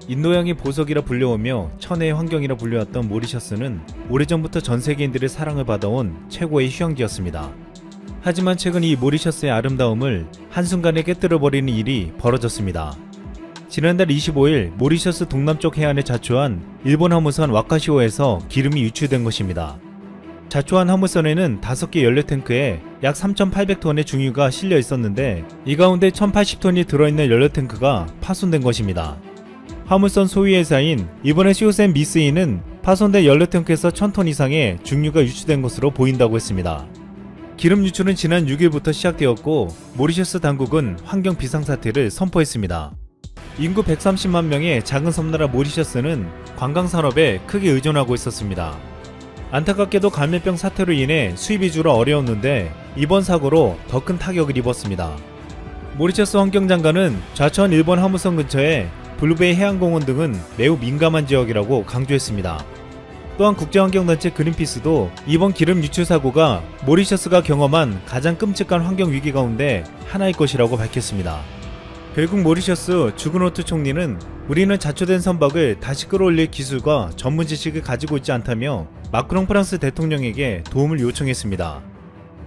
인도양의 보석이라 불려오며 천혜의 환경이라 불려왔던 모리셔스는 오래전부터 전 세계인들의 사랑을 받아온 최고의 휴양지였습니다. 하지만 최근 이 모리셔스의 아름다움을 한순간에 깨뜨려버리는 일이 벌어졌습니다. 지난달 25일 모리셔스 동남쪽 해안에 자초한 일본 화물선 와카시오에서 기름이 유출된 것입니다. 자초한 화물선에는 5개 연료탱크에 약 3,800톤의 중유가 실려 있었는데 이 가운데 1,080톤이 들어있는 연료탱크가 파손된 것입니다. 화물선 소유회사인 이번에 시오센 미스이는 파손된 연료탱크에서 1,000톤 이상의 중유가 유출된 것으로 보인다고 했습니다. 기름 유출은 지난 6일부터 시작되었고 모리셔스 당국은 환경 비상사태를 선포했습니다. 인구 130만 명의 작은 섬나라 모리셔스는 관광산업에 크게 의존하고 있었습니다. 안타깝게도 감염병 사태로 인해 수입이 줄어 어려웠는데 이번 사고로 더 큰 타격을 입었습니다. 모리셔스 환경장관은 좌천 일본 화물선 근처에 블루베이 해양공원 등은 매우 민감한 지역이라고 강조했습니다. 또한 국제환경단체 그린피스도 이번 기름 유출 사고가 모리셔스가 경험한 가장 끔찍한 환경 위기 가운데 하나일 것이라고 밝혔습니다. 결국 모리셔스 주그노트 총리는 우리는 자초된 선박을 다시 끌어올릴 기술과 전문 지식을 가지고 있지 않다며 마크롱 프랑스 대통령에게 도움을 요청했습니다.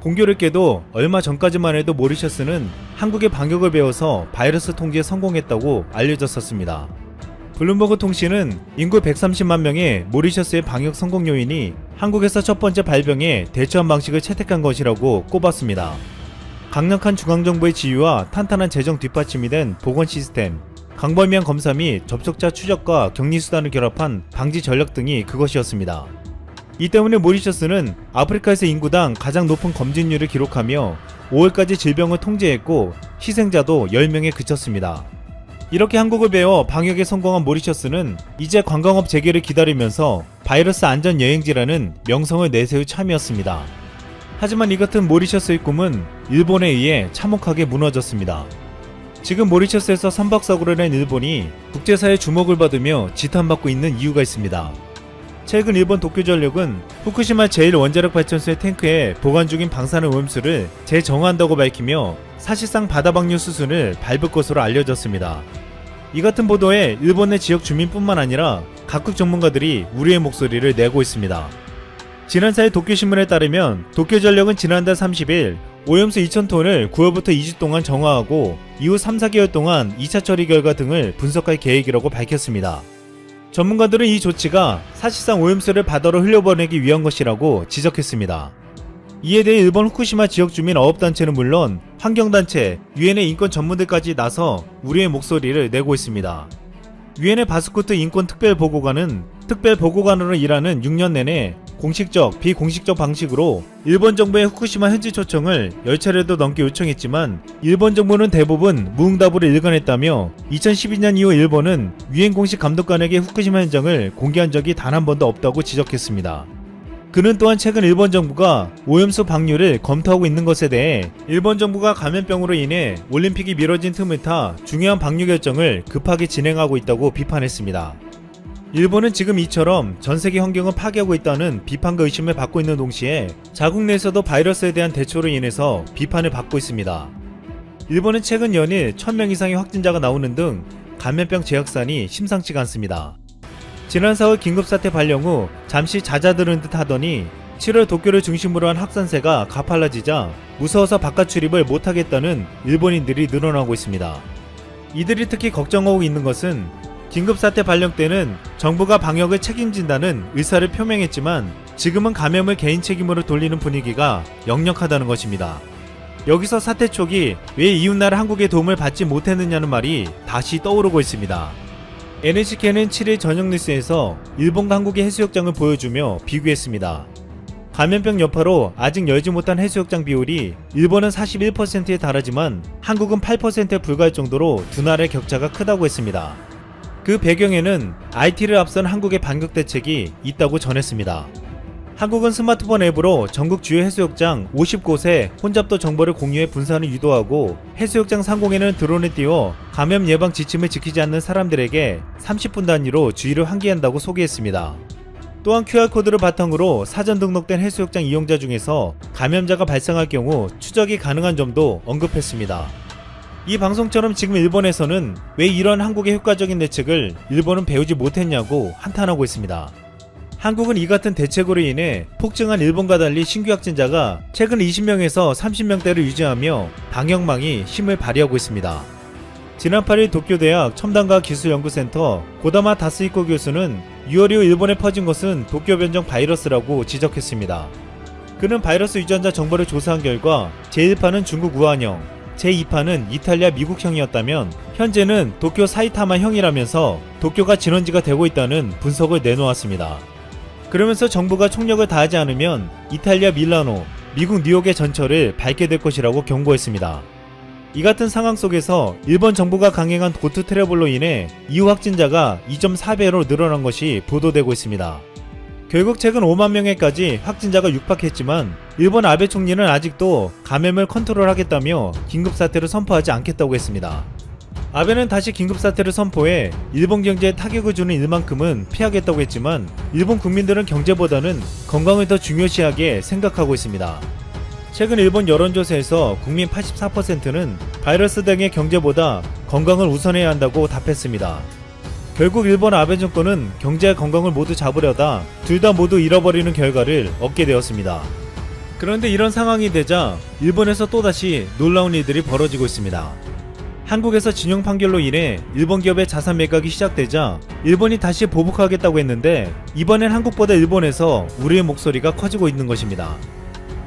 공교롭게도 얼마 전까지만 해도 모리셔스는 한국의 방역을 배워서 바이러스 통제에 성공했다고 알려졌었습니다. 블룸버그 통신은 인구 130만 명의 모리셔스의 방역 성공 요인이 한국에서 첫 번째 발병에 대처한 방식을 채택한 것이라고 꼽았습니다. 강력한 중앙정부의 지휘와 탄탄한 재정 뒷받침이 된 보건 시스템, 광범위한 검사 및 접촉자 추적과 격리수단을 결합한 방지 전략 등이 그것이었습니다. 이 때문에 모리셔스는 아프리카에서 인구당 가장 높은 검진율을 기록하며 5월까지 질병을 통제했고 희생자도 10명에 그쳤습니다. 이렇게 한국을 배워 방역에 성공한 모리셔스는 이제 관광업 재개를 기다리면서 바이러스 안전 여행지라는 명성을 내세울 참이었습니다. 하지만 이 같은 모리셔스의 꿈은 일본에 의해 참혹하게 무너졌습니다. 지금 모리셔스에서 선박사고를 낸 일본이 국제사회의 주목을 받으며 지탄받고 있는 이유가 있습니다. 최근 일본 도쿄전력은 후쿠시마 제1원자력 발전소의 탱크에 보관 중인 방사능 오염수를 재정화한다고 밝히며 사실상 바다 방류 수순을 밟을 것으로 알려졌습니다. 이 같은 보도에 일본 내 지역 주민뿐만 아니라 각국 전문가들이 우려의 목소리를 내고 있습니다. 지난 4일 도쿄신문에 따르면 도쿄전력은 지난달 30일 오염수 2,000톤을 9월부터 2주 동안 정화하고 이후 3-4개월 동안 2차 처리 결과 등을 분석할 계획이라고 밝혔습니다. 전문가들은 이 조치가 사실상 오염수를 바다로 흘려보내기 위한 것이라고 지적했습니다. 이에 대해 일본 후쿠시마 지역 주민 어업단체는 물론 환경단체, 유엔의 인권 전문들까지 나서 우려의 목소리를 내고 있습니다. 유엔의 바스쿠트 인권특별보고관은 특별보고관으로 일하는 6년 내내 공식적, 비공식적 방식으로 일본 정부의 후쿠시마 현지 초청을 10차례도 넘게 요청했지만 일본 정부는 대부분 무응답으로 일관했다며 2012년 이후 일본은 유엔 공식 감독관에게 후쿠시마 현장을 공개한 적이 단 한 번도 없다고 지적했습니다. 그는 또한 최근 일본 정부가 오염수 방류를 검토하고 있는 것에 대해 일본 정부가 감염병으로 인해 올림픽이 미뤄진 틈을 타 중요한 방류 결정을 급하게 진행하고 있다고 비판했습니다. 일본은 지금 이처럼 전세계 환경을 파괴하고 있다는 비판과 의심을 받고 있는 동시에 자국 내에서도 바이러스에 대한 대처로 인해서 비판을 받고 있습니다. 일본은 최근 연일 1,000명 이상의 확진자가 나오는 등 감염병 재확산이 심상치가 않습니다. 지난 4월 긴급사태 발령 후 잠시 잦아드는 듯 하더니 7월 도쿄를 중심으로 한 확산세가 가팔라지자 무서워서 바깥 출입을 못하겠다는 일본인들이 늘어나고 있습니다. 이들이 특히 걱정하고 있는 것은 긴급사태 발령 때는 정부가 방역을 책임진다는 의사를 표명했지만 지금은 감염을 개인 책임으로 돌리는 분위기가 역력하다는 것입니다. 여기서 사태 초기 왜 이웃나라 한국의 도움을 받지 못했느냐는 말이 다시 떠오르고 있습니다. NHK는 7일 저녁 뉴스에서 일본과 한국의 해수욕장을 보여주며 비교했습니다. 감염병 여파로 아직 열지 못한 해수욕장 비율이 일본은 41%에 달하지만 한국은 8%에 불과할 정도로 두 나라의 격차가 크다고 했습니다. 그 배경에는 IT를 앞선 한국의 방역 대책이 있다고 전했습니다. 한국은 스마트폰 앱으로 전국 주요 해수욕장 50곳에 혼잡도 정보를 공유해 분산을 유도하고 해수욕장 상공에는 드론을 띄워 감염 예방 지침을 지키지 않는 사람들에게 30분 단위로 주의를 환기한다고 소개했습니다. 또한 QR코드를 바탕으로 사전 등록된 해수욕장 이용자 중에서 감염자가 발생할 경우 추적이 가능한 점도 언급했습니다. 이 방송처럼 지금 일본에서는 왜 이런 한국의 효과적인 대책을 일본은 배우지 못했냐고 한탄하고 있습니다. 한국은 이 같은 대책으로 인해 폭증한 일본과 달리 신규 확진자가 최근 20명에서 30명대를 유지하며 방역망이 힘을 발휘하고 있습니다. 지난 8일 도쿄대학 첨단과학기술연구센터 고다마 다스히코 교수는 6월 이후 일본에 퍼진 것은 도쿄 변종 바이러스라고 지적했습니다. 그는 바이러스 유전자 정보를 조사한 결과 제1파는 중국 우한형, 제2파는 이탈리아 미국형이었다면 현재는 도쿄 사이타마형이라면서 도쿄가 진원지가 되고 있다는 분석을 내놓았습니다. 그러면서 정부가 총력을 다하지 않으면 이탈리아 밀라노, 미국 뉴욕의 전철을 밟게 될 것이라고 경고했습니다. 이 같은 상황 속에서 일본 정부가 강행한 고투 트래블로 인해 이후 확진자가 2.4배로 늘어난 것이 보도되고 있습니다. 결국 최근 5만 명에까지 확진자가 육박했지만 일본 아베 총리는 아직도 감염을 컨트롤하겠다며 긴급사태를 선포하지 않겠다고 했습니다. 아베는 다시 긴급사태를 선포해 일본 경제에 타격을 주는 일만큼은 피하겠다고 했지만 일본 국민들은 경제보다는 건강을 더 중요시하게 생각하고 있습니다. 최근 일본 여론조사에서 국민 84%는 바이러스 등의 경제보다 건강을 우선해야 한다고 답했습니다. 결국 일본 아베 정권은 경제와 건강을 모두 잡으려다 둘 다 모두 잃어버리는 결과를 얻게 되었습니다. 그런데 이런 상황이 되자 일본에서 또다시 놀라운 일들이 벌어지고 있습니다. 한국에서 징용 판결로 인해 일본 기업의 자산 매각이 시작되자 일본이 다시 보복하겠다고 했는데 이번엔 한국보다 일본에서 우리의 목소리가 커지고 있는 것입니다.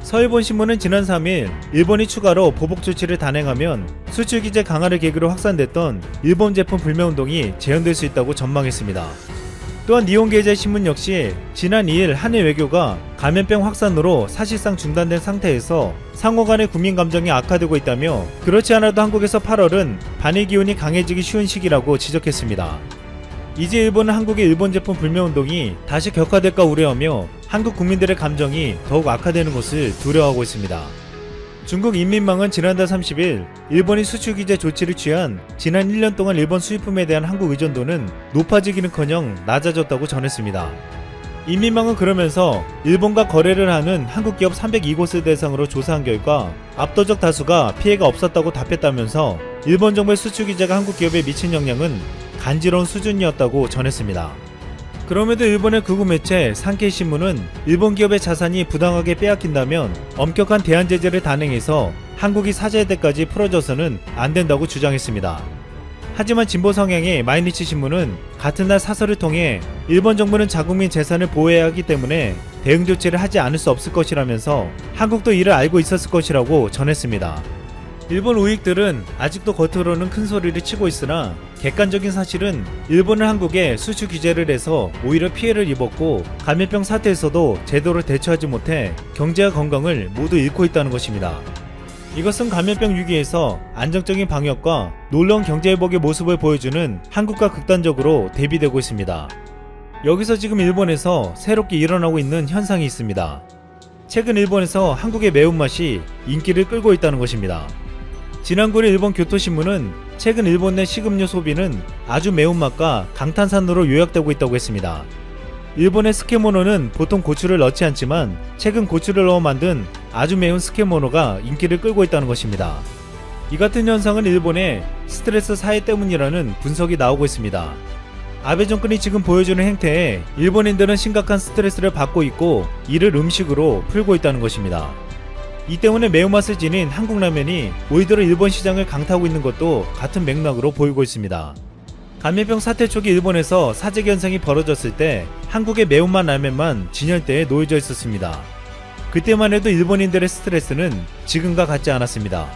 서일본신문은 지난 3일 일본이 추가로 보복 조치를 단행하면 수출 규제 강화를 계기로 확산됐던 일본 제품 불매운동이 재현될 수 있다고 전망했습니다. 또한 니혼게이자신문 역시 지난 2일 한일 외교가 감염병 확산으로 사실상 중단된 상태에서 상호 간의 국민 감정이 악화되고 있다며 그렇지 않아도 한국에서 8월은 반일 기운이 강해지기 쉬운 시기라고 지적했습니다. 이제 일본은 한국의 일본 제품 불매운동이 다시 격화될까 우려하며 한국 국민들의 감정이 더욱 악화되는 것을 두려워하고 있습니다. 중국 인민망은 지난달 30일 일본이 수출 규제 조치를 취한 지난 1년 동안 일본 수입품에 대한 한국 의존도는 높아지기는커녕 낮아졌다고 전했습니다. 인민망은 그러면서 일본과 거래를 하는 한국 기업 302곳을 대상으로 조사한 결과 압도적 다수가 피해가 없었다고 답했다면서 일본 정부의 수출 규제가 한국 기업에 미친 영향은 간지러운 수준이었다고 전했습니다. 그럼에도 일본의 극우 매체 산케이신문은 일본 기업의 자산이 부당하게 빼앗긴다면 엄격한 대안 제재를 단행해서 한국이 사죄할 때까지 풀어줘서는 안 된다고 주장했습니다. 하지만 진보 성향의 마이니치 신문은 같은 날 사설을 통해 일본 정부는 자국민 재산을 보호해야 하기 때문에 대응 조치를 하지 않을 수 없을 것이라면서 한국도 이를 알고 있었을 것이라고 전했습니다. 일본 우익들은 아직도 겉으로는 큰 소리를 치고 있으나 객관적인 사실은 일본은 한국에 수출 규제를 해서 오히려 피해를 입었고 감염병 사태에서도 제대로 대처하지 못해 경제와 건강을 모두 잃고 있다는 것입니다. 이것은 감염병 위기에서 안정적인 방역과 놀라운 경제회복의 모습을 보여주는 한국과 극단적으로 대비되고 있습니다. 여기서 지금 일본에서 새롭게 일어나고 있는 현상이 있습니다. 최근 일본에서 한국의 매운맛이 인기를 끌고 있다는 것입니다. 지난 9일 일본 교토신문은 최근 일본 내 식음료 소비는 아주 매운맛과 강탄산으로 요약되고 있다고 했습니다. 일본의 스케모노는 보통 고추를 넣지 않지만 최근 고추를 넣어 만든 아주 매운 스케모노가 인기를 끌고 있다는 것입니다. 이 같은 현상은 일본의 스트레스 사회 때문이라는 분석이 나오고 있습니다. 아베 정권이 지금 보여주는 행태에 일본인들은 심각한 스트레스를 받고 있고 이를 음식으로 풀고 있다는 것입니다. 이 때문에 매운맛을 지닌 한국 라면이 올 들어 일본 시장을 강타하고 있는 것도 같은 맥락으로 보이고 있습니다. 감염병 사태 초기 일본에서 사재기 현상이 벌어졌을 때 한국의 매운맛 라면만 진열대에 놓여져 있었습니다. 그때만 해도 일본인들의 스트레스는 지금과 같지 않았습니다.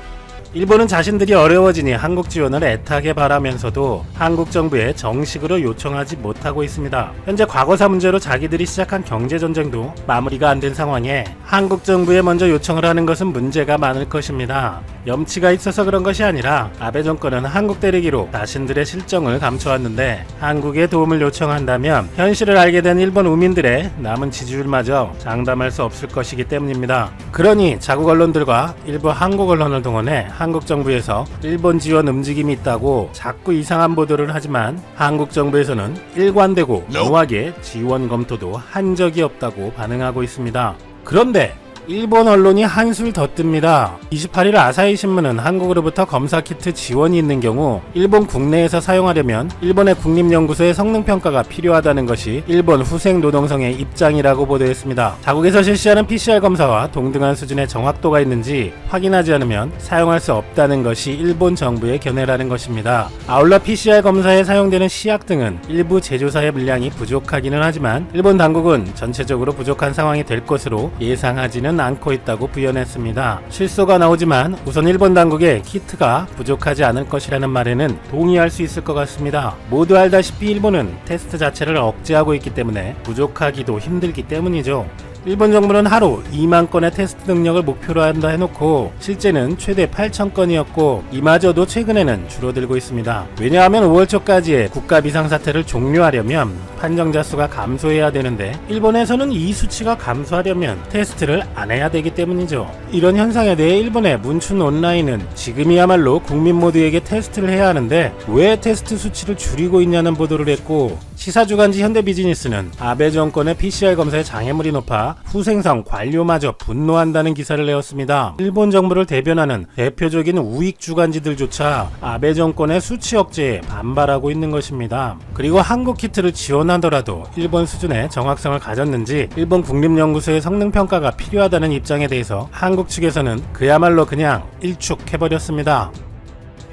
일본은 자신들이 어려워지니 한국 지원을 애타게 바라면서도 한국 정부에 정식으로 요청하지 못하고 있습니다. 현재 과거사 문제로 자기들이 시작한 경제전쟁도 마무리가 안 된 상황에 한국 정부에 먼저 요청을 하는 것은 문제가 많을 것입니다. 염치가 있어서 그런 것이 아니라 아베 정권은 한국 때리기로 자신들의 실정을 감춰왔는데 한국에 도움을 요청한다면 현실을 알게 된 일본 우민들의 남은 지지율마저 장담할 수 없을 것이기 때문입니다. 그러니 자국 언론들과 일부 한국 언론을 동원해 한국 정부에서 일본 지원 움직임이 있다고 자꾸 이상한 보도를 하지만 한국 정부에서는 일관되고 명확하게 지원 검토도 한 적이 없다고 반응하고 있습니다. 그런데 일본 언론이 한술 더 뜹니다. 28일 아사히 신문은 한국으로부터 검사 키트 지원이 있는 경우 일본 국내에서 사용하려면 일본의 국립연구소의 성능평가가 필요하다는 것이 일본 후생노동성의 입장이라고 보도했습니다. 자국에서 실시하는 PCR 검사와 동등한 수준의 정확도가 있는지 확인하지 않으면 사용할 수 없다는 것이 일본 정부의 견해라는 것입니다. 아울러 PCR 검사에 사용되는 시약 등은 일부 제조사의 물량이 부족하기는 하지만 일본 당국은 전체적으로 부족한 상황이 될 것으로 예상하지는 않고 있다고 부연했습니다. 실소가 나오지만 우선 일본 당국의 키트가 부족하지 않을 것이라는 말에는 동의할 수 있을 것 같습니다. 모두 알다시피 일본은 테스트 자체를 억제하고 있기 때문에 부족하기도 힘들기 때문이죠. 일본 정부는 하루 2만 건의 테스트 능력을 목표로 한다 해놓고 실제는 최대 8천 건이었고 이마저도 최근에는 줄어들고 있습니다. 왜냐하면 5월 초까지의 국가 비상사태를 종료하려면 판정자 수가 감소해야 되는데 일본에서는 이 수치가 감소하려면 테스트를 안 해야 되기 때문이죠. 이런 현상에 대해 일본의 문춘 온라인은 지금이야말로 국민 모두에게 테스트를 해야 하는데 왜 테스트 수치를 줄이고 있냐는 보도를 했고 시사주간지 현대비즈니스는 아베 정권의 PCR 검사에 장애물이 높아 후생성 관료마저 분노한다는 기사를 내었습니다. 일본 정부를 대변하는 대표적인 우익 주간지들조차 아베 정권의 수치 억제에 반발하고 있는 것입니다. 그리고 한국 키트를 지원하더라도 일본 수준의 정확성을 가졌는지 일본 국립연구소의 성능평가가 필요하다는 입장에 대해서 한국 측에서는 그야말로 그냥 일축해버렸습니다.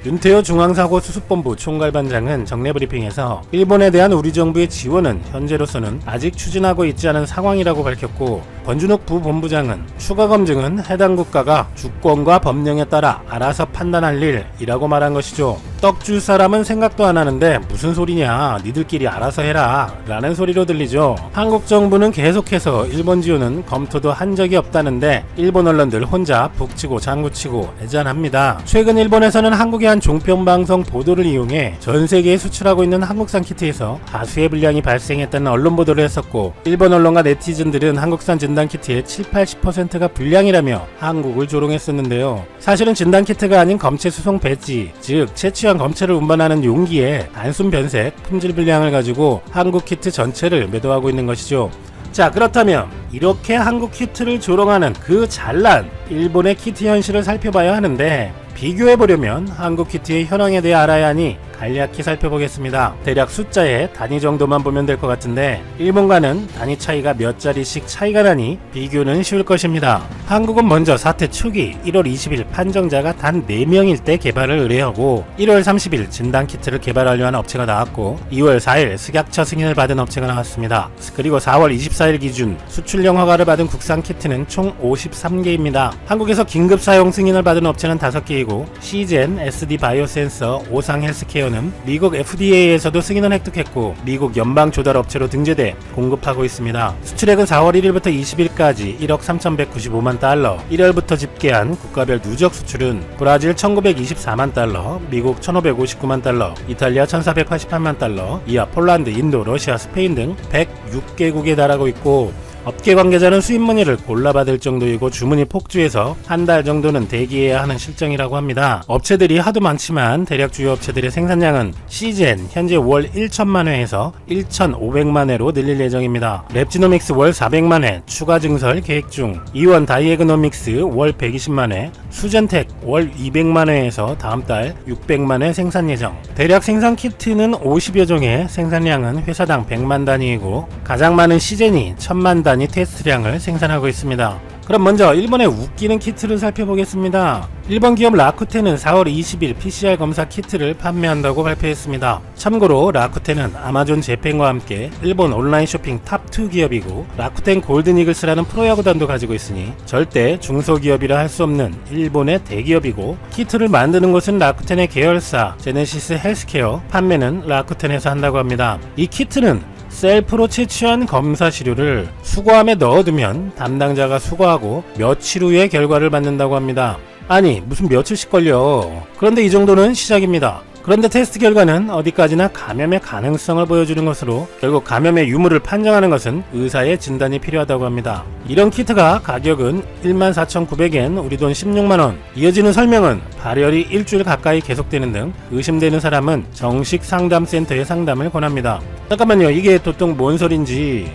윤태호 중앙사고수습본부 총괄반장은 정례 브리핑에서 일본에 대한 우리 정부의 지원은 현재로서는 아직 추진하고 있지 않은 상황이라고 밝혔고 권준욱 부본부장은 추가 검증은 해당 국가가 주권과 법령에 따라 알아서 판단할 일이라고 말한 것이죠. 떡 줄 사람은 생각도 안 하는데 무슨 소리냐 니들끼리 알아서 해라 라는 소리로 들리죠. 한국 정부는 계속해서 일본 지원은 검토도 한 적이 없다는데 일본 언론들 혼자 북치고 장구치고 애잔합니다. 최근 일본에서는 한국의 한 종편방송 보도를 이용해 전 세계에 수출하고 있는 한국산 키트에서 다수의 불량이 발생했다는 언론 보도를 했었고 일본 언론과 네티즌들은 한국산 진단키트의 70-80%가 불량이라며 한국을 조롱했었는데요. 사실은 진단키트가 아닌 검체 수송 배지, 즉 채취한 검체를 운반하는 용기에 단순 변색, 품질 불량을 가지고 한국 키트 전체를 매도하고 있는 것이죠. 자, 그렇다면 이렇게 한국 키트를 조롱하는 그 잘난 일본의 키트 현실을 살펴봐야 하는데 비교해보려면 한국 키트의 현황에 대해 알아야 하니 간략히 살펴보겠습니다. 대략 숫자의 단위 정도만 보면 될 것 같은데 일본과는 단위 차이가 몇 자리씩 차이가 나니 비교는 쉬울 것입니다. 한국은 먼저 사태 초기 1월 20일 판정자가 단 4명일 때 개발을 의뢰하고 1월 30일 진단키트를 개발하려 하는 업체가 나왔고 2월 4일 식약처 승인을 받은 업체가 나왔습니다. 그리고 4월 24일 기준 수출령 허가를 받은 국산 키트는 총 53개입니다. 한국에서 긴급 사용 승인을 받은 업체는 5개이고 시젠, SD 바이오센서, 오상 헬스케어는 미국 FDA에서도 승인을 획득했고 미국 연방조달업체로 등재돼 공급하고 있습니다. 수출액은 4월 1일부터 20일까지 1억 3,195만 달러, 1월부터 집계한 국가별 누적 수출은 브라질 1,924만 달러, 미국 1,559만 달러, 이탈리아 1,488만 달러, 이하 폴란드, 인도, 러시아, 스페인 등 106개국에 달하고 있고 업계 관계자는 수입 문의를 골라받을 정도이고 주문이 폭주해서 한 달 정도는 대기해야 하는 실정이라고 합니다. 업체들이 하도 많지만 대략 주요 업체들의 생산량은 시젠 현재 월 1천만 회에서 1,500만 회로 늘릴 예정입니다. 랩지노믹스 월 400만 회 추가 증설 계획 중, 이원 다이애그노믹스 월 120만 회, 수젠텍 월 200만 회에서 다음 달 600만 회 생산 예정. 대략 생산 키트는 50여 종에 생산량은 회사당 100만 단위이고 가장 많은 시젠이 1000만 단위 테스트량을 생산하고 있습니다. 그럼 먼저 일본의 웃기는 키트를 살펴보겠습니다. 일본 기업 라쿠텐은 4월 20일 PCR 검사 키트를 판매한다고 발표했습니다. 참고로 라쿠텐은 아마존 재팬과 함께 일본 온라인 쇼핑 탑2 기업이고 라쿠텐 골든 이글스라는 프로야구단도 가지고 있으니 절대 중소기업이라 할 수 없는 일본의 대기업이고 키트를 만드는 곳은 라쿠텐의 계열사 제네시스 헬스케어, 판매는 라쿠텐에서 한다고 합니다. 이 키트는 셀프로 채취한 검사 시료를 수거함에 넣어두면 담당자가 수거하고 며칠 후에 결과를 받는다고 합니다. 아니 무슨 며칠씩 걸려. 그런데 이 정도는 시작입니다. 그런데 테스트 결과는 어디까지나 감염의 가능성을 보여주는 것으로 결국 감염의 유무를 판정하는 것은 의사의 진단이 필요하다고 합니다. 이런 키트가 가격은 14,900엔, 우리 돈 16만원. 이어지는 설명은 발열이 일주일 가까이 계속되는 등 의심되는 사람은 정식 상담센터에 상담을 권합니다. 잠깐만요, 이게 도통 뭔 소린지.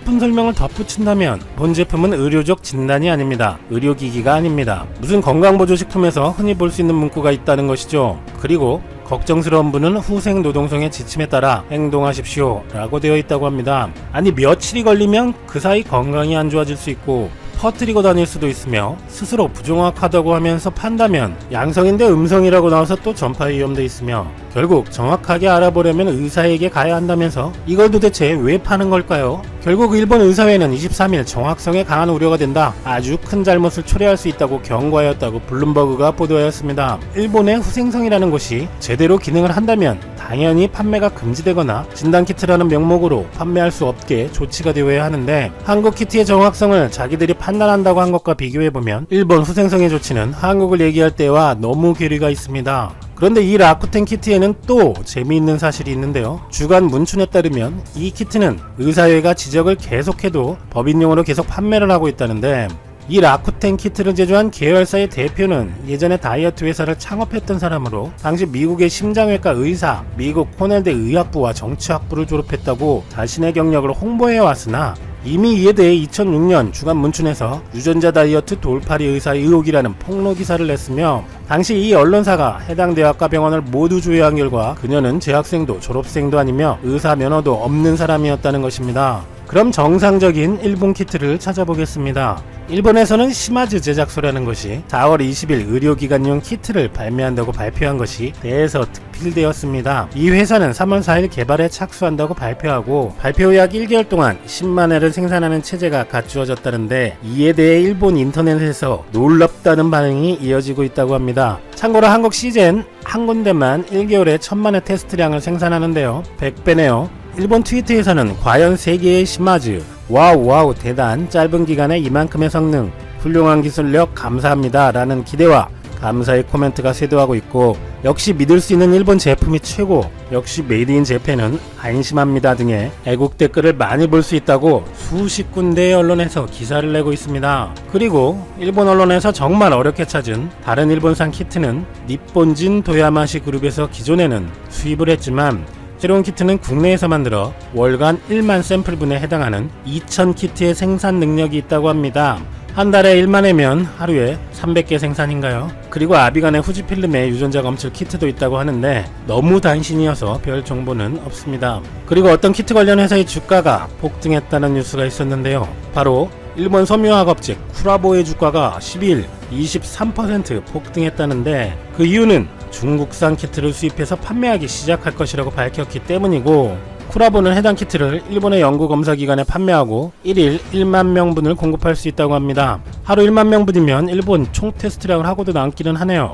예쁜 설명을 덧붙인다면 본 제품은 의료적 진단이 아닙니다. 의료기기가 아닙니다. 무슨 건강보조식품에서 흔히 볼 수 있는 문구가 있다는 것이죠. 그리고 걱정스러운 분은 후생 노동성의 지침에 따라 행동하십시오 라고 되어 있다고 합니다. 아니 며칠이 걸리면 그 사이 건강이 안 좋아질 수 있고 퍼뜨리고 다닐 수도 있으며 스스로 부정확하다고 하면서 판다면 양성인데 음성이라고 나와서 또 전파 위험도 있으며 결국 정확하게 알아보려면 의사에게 가야 한다면서 이걸 도대체 왜 파는 걸까요? 결국 일본 의사회는 23일 정확성에 강한 우려가 된다. 아주 큰 잘못을 초래할 수 있다고 경고하였다고 블룸버그가 보도하였습니다. 일본의 후생성이라는 곳이 제대로 기능을 한다면 당연히 판매가 금지되거나 진단키트라는 명목으로 판매할 수 없게 조치가 되어야 하는데 한국 키트의 정확성을 자기들이 판단한다고 한 것과 비교해보면 일본 후생성의 조치는 한국을 얘기할 때와 너무 괴리가 있습니다. 그런데 이 라쿠텐 키트에는 또 재미있는 사실이 있는데요. 주간 문춘에 따르면 이 키트는 의사회가 지적을 계속해도 법인용으로 계속 판매를 하고 있다는데 이 라쿠텐 키트를 제조한 계열사의 대표는 예전에 다이어트 회사를 창업했던 사람으로 당시 미국의 심장외과 의사, 미국 코넬대 의학부와 정치학부를 졸업했다고 자신의 경력을 홍보해 왔으나 이미 이에 대해 2006년 주간 문춘에서 유전자 다이어트 돌팔이 의사의 의혹이라는 폭로 기사를 냈으며 당시 이 언론사가 해당 대학과 병원을 모두 조회한 결과 그녀는 재학생도 졸업생도 아니며 의사 면허도 없는 사람이었다는 것입니다. 그럼 정상적인 일본 키트를 찾아보겠습니다. 일본에서는 시마즈 제작소라는 것이 4월 20일 의료기관용 키트를 발매한다고 발표한 것이 대서특필되었습니다. 이 회사는 3월 4일 개발에 착수한다고 발표하고 발표 후 약 1개월 동안 10만 회를 생산하는 체제가 갖추어졌다는데 이에 대해 일본 인터넷에서 놀랍다는 반응이 이어지고 있다고 합니다. 참고로 한국 시젠 한 군데만 1개월에 1000만 회 테스트량을 생산하는데요. 100배네요. 일본 트위터에서는 과연 세계의 시마즈 와우 대단 짧은 기간에 이만큼의 성능 훌륭한 기술력 감사합니다 라는 기대와 감사의 코멘트가 쇄도하고 있고 역시 믿을 수 있는 일본 제품이 최고 역시 메이드 인 재팬은 안심합니다 등의 애국 댓글을 많이 볼 수 있다고 수십 군데의 언론에서 기사를 내고 있습니다. 그리고 일본 언론에서 정말 어렵게 찾은 다른 일본산 키트는 니폰진 도야마시 그룹에서 기존에는 수입을 했지만 새로운 키트는 국내에서 만들어 월간 1만 샘플분에 해당하는 2000키트의 생산 능력이 있다고 합니다. 한 달에 1만 회면 하루에 300개 생산인가요? 그리고 아비간의 후지필름에 유전자 검출 키트도 있다고 하는데 너무 단신이어서 별 정보는 없습니다. 그리고 어떤 키트 관련 회사의 주가가 폭등했다는 뉴스가 있었는데요. 바로 일본 섬유화학업체 쿠라보의 주가가 12일 23% 폭등했다는데 그 이유는 중국산 키트를 수입해서 판매하기 시작할 것이라고 밝혔기 때문이고 쿠라보는 해당 키트를 일본의 연구검사기관에 판매하고 1일 1만 명분을 공급할 수 있다고 합니다. 하루 1만 명분이면 일본 총 테스트량을 하고도 남기는 하네요.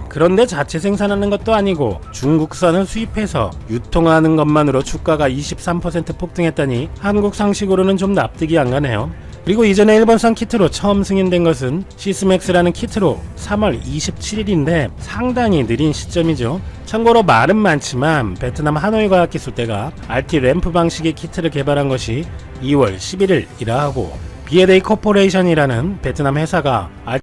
그런데 자체 생산하는 것도 아니고 중국산을 수입해서 유통하는 것만으로 주가가 23% 폭등했다니 한국 상식으로는 좀 납득이 안 가네요. 그리고 이전에 일본산 키트로 처음 승인된 것은 시스맥스라는 키트로 3월 27일인데 상당히 느린 시점이죠. 참고로 말은 많지만 베트남 하노이과학기술대가 RT 램프 방식의 키트를 개발한 것이 2월 11일이라 하고 BLA 코퍼레이션이라는 베트남 회사가